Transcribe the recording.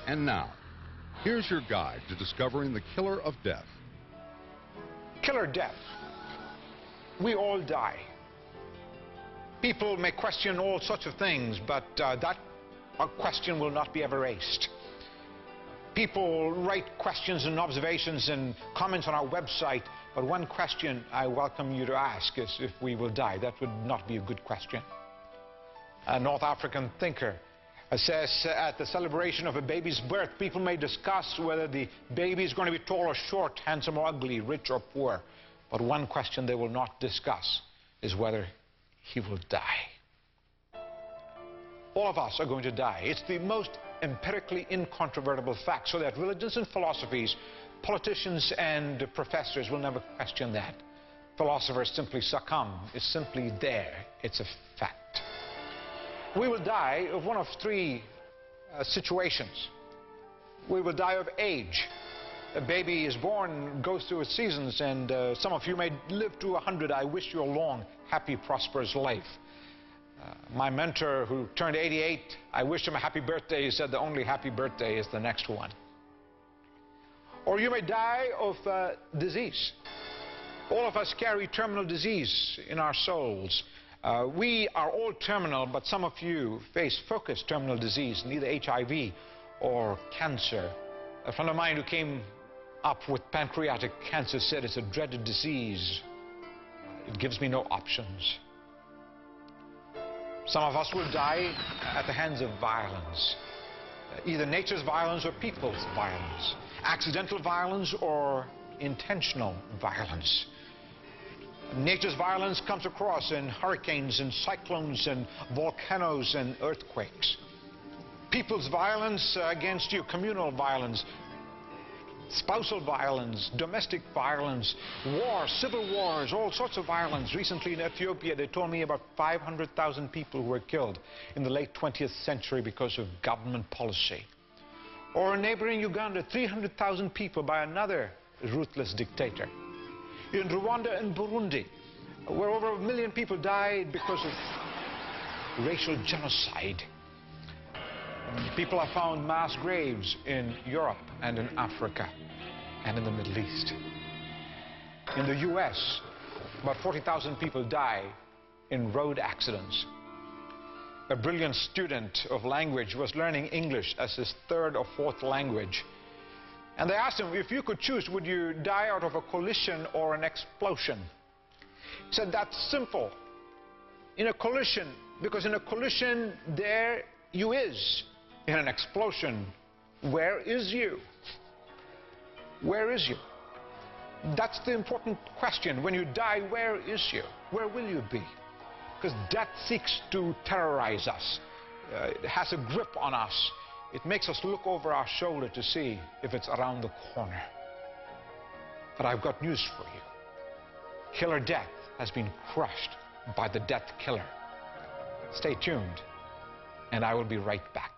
And now, here's your guide to discovering the killer of death. Killer death. We all die. People may question all sorts of things, but that question will not be ever aced. People write questions and observations and comments on our website, but one question I welcome you to ask is if we will die. That would not be a good question. A North African thinker says at the celebration of a baby's birth, people may discuss whether the baby is going to be tall or short, handsome or ugly, rich or poor. But one question they will not discuss is whether he will die. All of us are going to die. It's the most empirically incontrovertible fact, so that religions and philosophies, politicians and professors will never question that. Philosophers simply succumb. It's simply there. It's a fact. We will die of one of three situations. We will die of age. A baby is born, goes through its seasons, and some of you may live to 100. I wish you a long, happy, prosperous life. My mentor, who turned 88, I wished him a happy birthday. He said the only happy birthday is the next one. Or you may die of disease. All of us carry terminal disease in our souls. We are all terminal, but some of you face focused terminal disease, neither HIV or cancer. A friend of mine who came up with pancreatic cancer said it's a dreaded disease. It gives me no options. Some of us will die at the hands of violence, either nature's violence or people's violence, accidental violence or intentional violence. Nature's violence comes across in hurricanes and cyclones and volcanoes and earthquakes. People's violence against you, communal violence, spousal violence, domestic violence, war, civil wars, all sorts of violence. Recently in Ethiopia, they told me about 500,000 people who were killed in the late 20th century because of government policy. Or in neighboring Uganda, 300,000 people by another ruthless dictator. In Rwanda and Burundi, where over 1 million people died because of racial genocide. People have found mass graves in Europe and in Africa and in the Middle East. In the US, about 40,000 people die in road accidents. A brilliant student of language was learning English as his third or fourth language. And they asked him, if you could choose, would you die out of a collision or an explosion? He said, that's simple. In a collision, because in a collision, there you is. In an explosion, where is you? Where is you? That's the important question. When you die, where is you? Where will you be? Because death seeks to terrorize us. It has a grip on us. It makes us look over our shoulder to see if it's around the corner. But I've got news for you. Killer death has been crushed by the death killer. Stay tuned, and I will be right back.